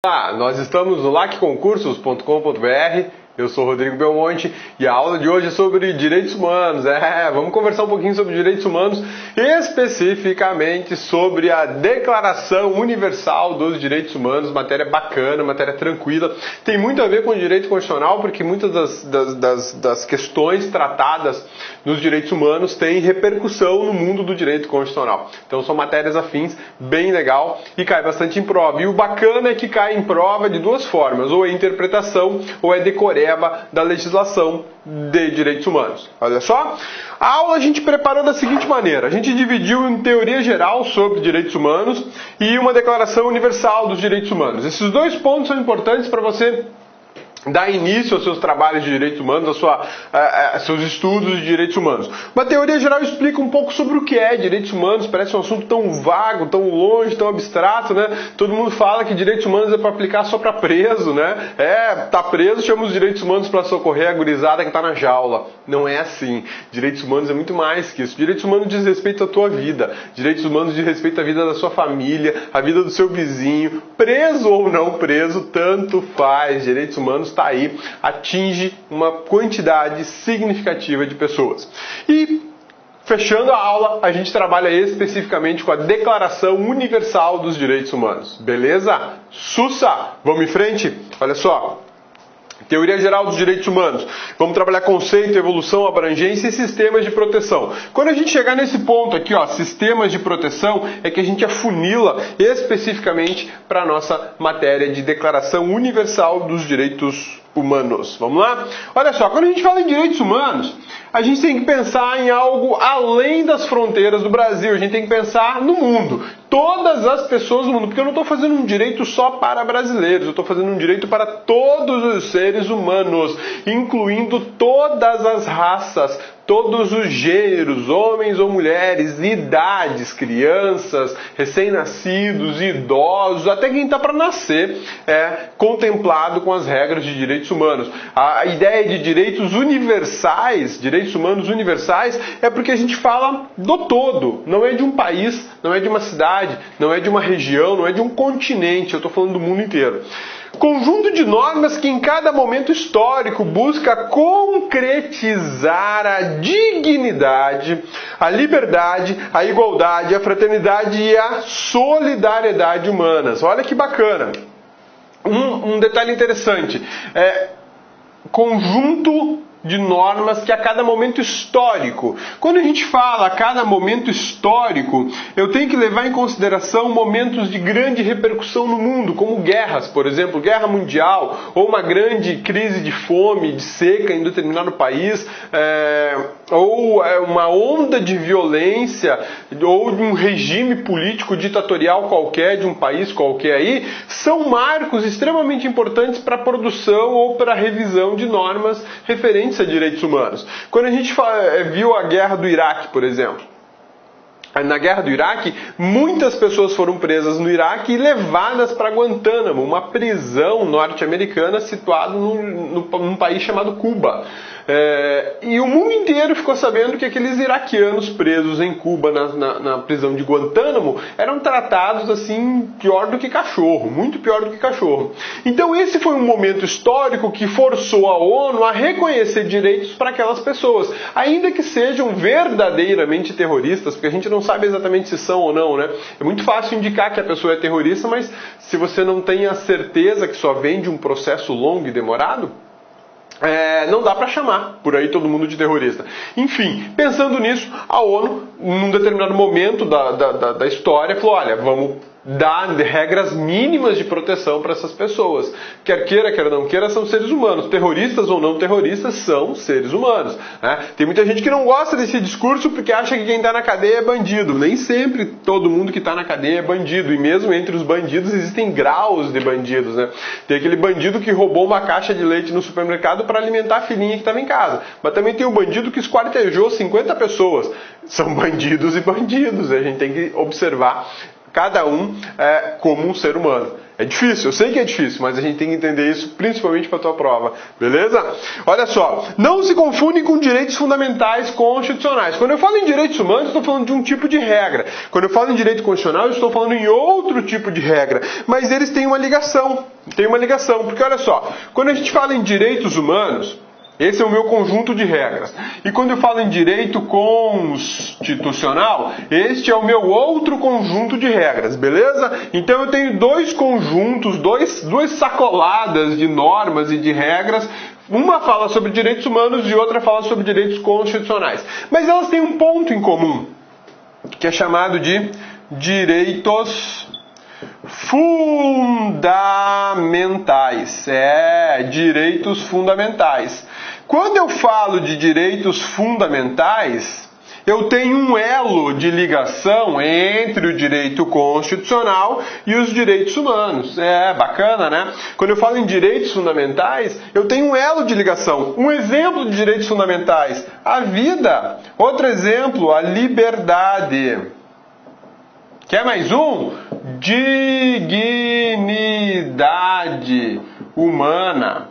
Olá, nós estamos no lacconcursos.com.br. Eu sou Rodrigo Belmonte e a aula de hoje é sobre direitos humanos. Vamos conversar um pouquinho sobre direitos humanos, especificamente sobre a Declaração Universal dos Direitos Humanos. Matéria bacana, matéria tranquila. Tem muito a ver com o direito constitucional, porque muitas das questões tratadas nos direitos humanos têm repercussão no mundo do direito constitucional. Então são matérias afins, bem legal, e cai bastante em prova. E o bacana é que cai em prova de duas formas: ou é interpretação ou é decoreba da legislação de direitos humanos. Olha só, a aula a gente preparou da seguinte maneira: a gente dividiu em teoria geral sobre direitos humanos e uma declaração universal dos direitos humanos. Esses dois pontos são importantes para você dar início aos seus trabalhos de direitos humanos, seus estudos de direitos humanos. Uma teoria geral explica um pouco sobre o que é direitos humanos. Parece um assunto tão vago, tão longe, tão abstrato, né? Todo mundo fala que direitos humanos é para aplicar só para preso, né? Tá preso, chama os direitos humanos para socorrer a gurizada que tá na jaula. Não é assim. Direitos humanos é muito mais que isso. Direitos humanos diz respeito à tua vida. Direitos humanos diz respeito à vida da sua família, à vida do seu vizinho, preso ou não preso, tanto faz. Direitos humanos está aí, atinge uma quantidade significativa de pessoas. E, fechando a aula, a gente trabalha especificamente com a Declaração Universal dos Direitos Humanos. Beleza? Sussa! Vamos em frente? Olha só. Teoria geral dos direitos humanos. Vamos trabalhar conceito, evolução, abrangência e sistemas de proteção. Quando a gente chegar nesse ponto aqui, ó, sistemas de proteção, é que a gente afunila especificamente para a nossa matéria de Declaração Universal dos Direitos Humanos. Vamos lá? Olha só, quando a gente fala em direitos humanos, a gente tem que pensar em algo além das fronteiras do Brasil. A gente tem que pensar no mundo. Todas as pessoas do mundo. Porque eu não estou fazendo um direito só para brasileiros. Eu estou fazendo um direito para todos os seres humanos, incluindo todas as raças, todos os gêneros, homens ou mulheres, idades, crianças, recém-nascidos, idosos, até quem está para nascer é contemplado com as regras de direitos humanos. A ideia de direitos universais, direitos humanos universais, é porque a gente fala do todo. Não é de um país, não é de uma cidade, não é de uma região, não é de um continente. Eu estou falando do mundo inteiro. Conjunto de normas que em cada momento histórico busca concretizar a dignidade, a liberdade, a igualdade, a fraternidade e a solidariedade humanas. Olha que bacana. Um detalhe interessante. Conjunto de normas que a cada momento histórico. Quando a gente fala a cada momento histórico, eu tenho que levar em consideração momentos de grande repercussão no mundo, como guerras, por exemplo, guerra mundial, ou uma grande crise de fome, de seca em determinado país, ou uma onda de violência, ou de um regime político ditatorial qualquer, de um país qualquer aí, são marcos extremamente importantes para a produção ou para a revisão de normas referentes a direitos humanos. Quando a gente viu a guerra do Iraque, por exemplo, na guerra do Iraque, muitas pessoas foram presas no Iraque e levadas para Guantánamo, uma prisão norte-americana situada num país chamado Cuba. E o mundo inteiro ficou sabendo que aqueles iraquianos presos em Cuba, na prisão de Guantánamo, eram tratados assim, pior do que cachorro, muito pior do que cachorro. Então esse foi um momento histórico que forçou a ONU a reconhecer direitos para aquelas pessoas, ainda que sejam verdadeiramente terroristas, porque a gente não sabe exatamente se são ou não, né? É muito fácil indicar que a pessoa é terrorista, mas se você não tem a certeza que só vem de um processo longo e demorado, não dá para chamar por aí todo mundo de terrorista. Enfim, pensando nisso, a ONU, num determinado momento da história, falou: olha, vamos dar regras mínimas de proteção para essas pessoas. Quer queira, quer não queira, são seres humanos. Terroristas ou não terroristas, são seres humanos. Né? Tem muita gente que não gosta desse discurso porque acha que quem está na cadeia é bandido. Nem sempre todo mundo que está na cadeia é bandido. E mesmo entre os bandidos existem graus de bandidos. Né? Tem aquele bandido que roubou uma caixa de leite no supermercado para alimentar a filhinha que estava em casa. Mas também tem o bandido que esquartejou 50 pessoas. São bandidos e bandidos. A gente tem que observar cada um como um ser humano. É difícil, eu sei que é difícil, mas a gente tem que entender isso principalmente para a tua prova, beleza? Olha só, não se confundem com direitos fundamentais constitucionais. Quando eu falo em direitos humanos, eu estou falando de um tipo de regra. Quando eu falo em direito constitucional, eu estou falando em outro tipo de regra. Mas eles têm uma ligação, porque olha só, quando a gente fala em direitos humanos, esse é o meu conjunto de regras. E quando eu falo em direito constitucional, este é o meu outro conjunto de regras, beleza? Então eu tenho dois conjuntos, duas sacoladas de normas e de regras. Uma fala sobre direitos humanos e outra fala sobre direitos constitucionais. Mas elas têm um ponto em comum, que é chamado de direitos fundamentais. Direitos fundamentais. Quando eu falo de direitos fundamentais, eu tenho um elo de ligação entre o direito constitucional e os direitos humanos. Bacana, né? Quando eu falo em direitos fundamentais, eu tenho um elo de ligação. Um exemplo de direitos fundamentais, a vida. Outro exemplo, a liberdade. Quer mais um? Dignidade humana.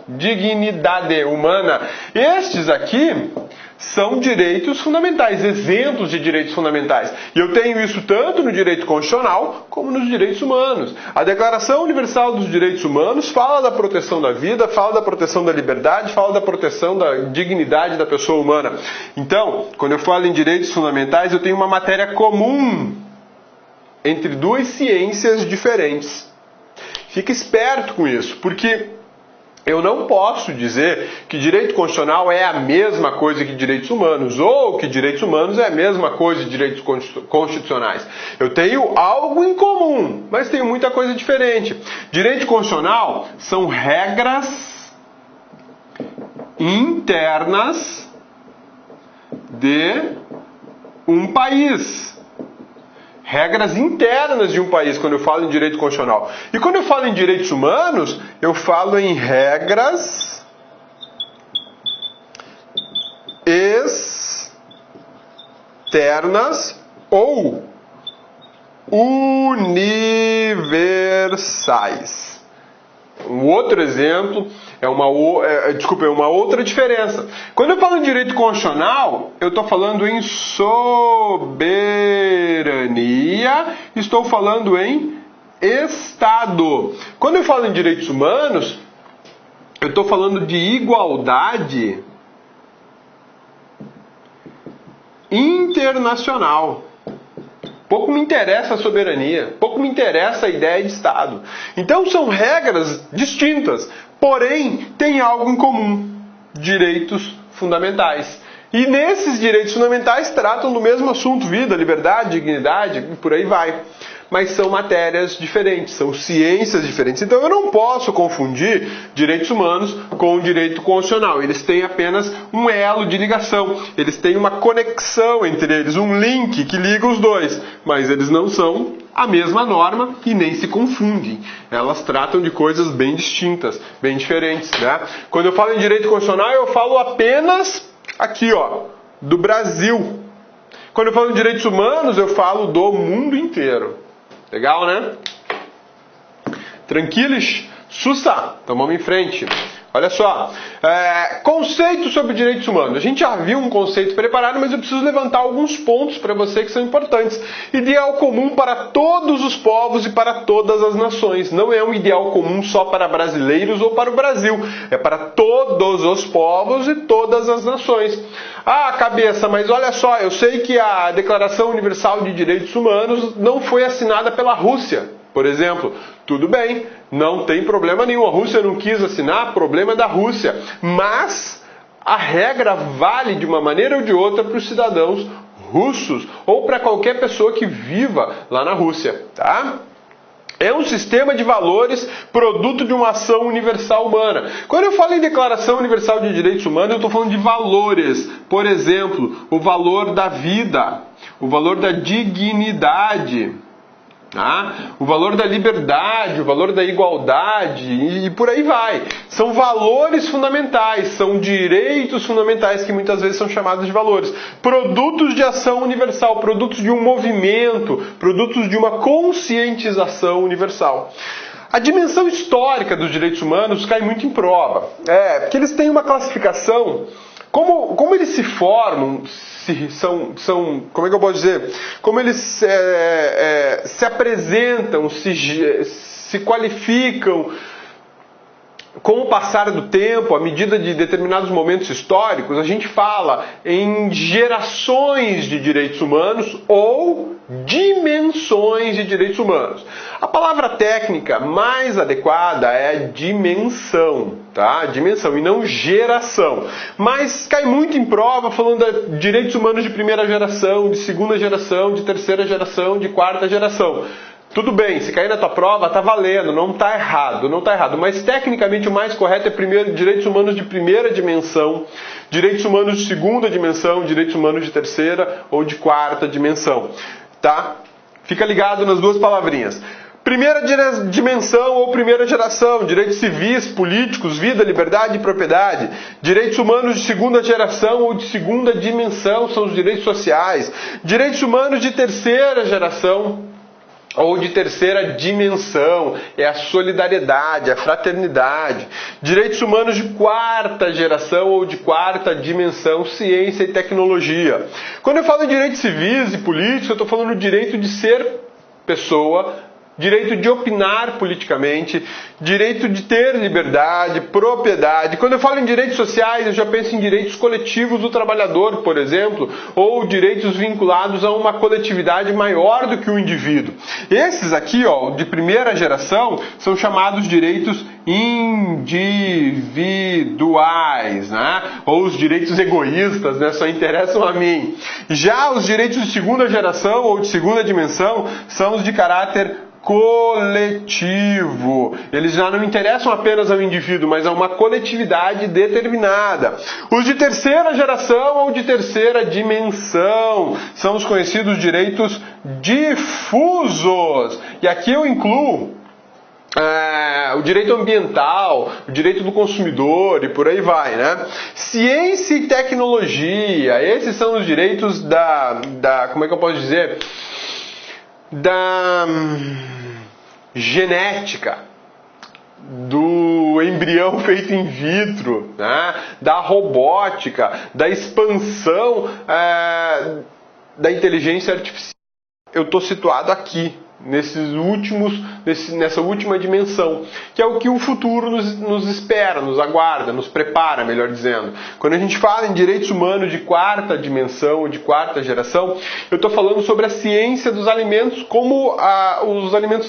Dignidade humana. Estes aqui são direitos fundamentais, exemplos de direitos fundamentais. E eu tenho isso tanto no direito constitucional como nos direitos humanos. A Declaração Universal dos Direitos Humanos fala da proteção da vida, fala da proteção da liberdade, fala da proteção da dignidade da pessoa humana. Então, quando eu falo em direitos fundamentais, eu tenho uma matéria comum entre duas ciências diferentes. Fica esperto com isso, porque eu não posso dizer que direito constitucional é a mesma coisa que direitos humanos, ou que direitos humanos é a mesma coisa que direitos constitucionais. Eu tenho algo em comum, mas tenho muita coisa diferente. Direito constitucional são regras internas de um país. Regras internas de um país, quando eu falo em direito constitucional. E quando eu falo em direitos humanos, eu falo em regras externas ou universais. Um outro exemplo é uma outra diferença. Quando eu falo em direito constitucional, eu estou falando em soberania, estou falando em Estado. Quando eu falo em direitos humanos, eu estou falando de igualdade internacional. Pouco me interessa a soberania, pouco me interessa a ideia de Estado. Então são regras distintas, porém têm algo em comum: direitos fundamentais. E nesses direitos fundamentais tratam do mesmo assunto: vida, liberdade, dignidade, e por aí vai. Mas são matérias diferentes, são ciências diferentes. Então eu não posso confundir direitos humanos com o direito constitucional. Eles têm apenas um elo de ligação, eles têm uma conexão entre eles, um link que liga os dois. Mas eles não são a mesma norma e nem se confundem. Elas tratam de coisas bem distintas, bem diferentes, né? Quando eu falo em direito constitucional, eu falo apenas aqui, do Brasil. Quando eu falo em direitos humanos, eu falo do mundo inteiro. Legal, né? Tranquilos? Sussa! Então vamos em frente. Olha só, conceito sobre direitos humanos. A gente já viu um conceito preparado, mas eu preciso levantar alguns pontos para você que são importantes. Ideal comum para todos os povos e para todas as nações. Não é um ideal comum só para brasileiros ou para o Brasil. É para todos os povos e todas as nações. Ah, cabeça, mas olha só, eu sei que a Declaração Universal de Direitos Humanos não foi assinada pela Rússia, por exemplo. Tudo bem, não tem problema nenhum. A Rússia não quis assinar, problema da Rússia. Mas a regra vale de uma maneira ou de outra para os cidadãos russos ou para qualquer pessoa que viva lá na Rússia, tá? É um sistema de valores produto de uma ação universal humana. Quando eu falo em Declaração Universal de Direitos Humanos, eu estou falando de valores. Por exemplo, o valor da vida, o valor da dignidade, O valor da liberdade, o valor da igualdade e por aí vai. São valores fundamentais, são direitos fundamentais que muitas vezes são chamados de valores. Produtos de ação universal, produtos de um movimento, produtos de uma conscientização universal. A dimensão histórica dos direitos humanos cai muito em prova. Porque eles têm uma classificação. Como eles se formam, como é que eu posso dizer? Como eles se apresentam, se qualificam com o passar do tempo, à medida de determinados momentos históricos, a gente fala em gerações de direitos humanos ou dimensões de direitos humanos. A palavra técnica mais adequada é dimensão, tá? Dimensão e não geração. Mas cai muito em prova falando de direitos humanos de primeira geração, de segunda geração, de terceira geração, de quarta geração. Tudo bem, se cair na tua prova, tá valendo, não tá errado, mas tecnicamente o mais correto é primeiro direitos humanos de primeira dimensão, direitos humanos de segunda dimensão, direitos humanos de terceira ou de quarta dimensão, tá? Fica ligado nas duas palavrinhas. Primeira dimensão ou primeira geração, direitos civis, políticos, vida, liberdade e propriedade. Direitos humanos de segunda geração ou de segunda dimensão são os direitos sociais. Direitos humanos de terceira geração ou de terceira dimensão, é a solidariedade, a fraternidade. Direitos humanos de quarta geração ou de quarta dimensão, ciência e tecnologia. Quando eu falo em direitos civis e políticos, eu estou falando do direito de ser pessoa, direito de opinar politicamente, direito de ter liberdade, propriedade. Quando eu falo em direitos sociais, eu já penso em direitos coletivos do trabalhador, por exemplo, ou direitos vinculados a uma coletividade maior do que o indivíduo. Esses aqui, de primeira geração, são chamados direitos individuais, ou os direitos egoístas, só interessam a mim. Já os direitos de segunda geração ou de segunda dimensão são os de caráter coletivo. Eles já não interessam apenas ao indivíduo, mas a uma coletividade determinada. Os de terceira geração ou de terceira dimensão são os conhecidos direitos difusos. E aqui eu incluo o direito ambiental, o direito do consumidor e por aí vai, Ciência e tecnologia, esses são os direitos como é que eu posso dizer? Da genética, do embrião feito in vitro, da robótica, da expansão da inteligência artificial. Eu estou situado aqui, nessa última dimensão, que é o que o futuro nos espera, nos aguarda, nos prepara, melhor dizendo. Quando a gente fala em direitos humanos de quarta dimensão ou de quarta geração, eu estou falando sobre a ciência dos alimentos, como os alimentos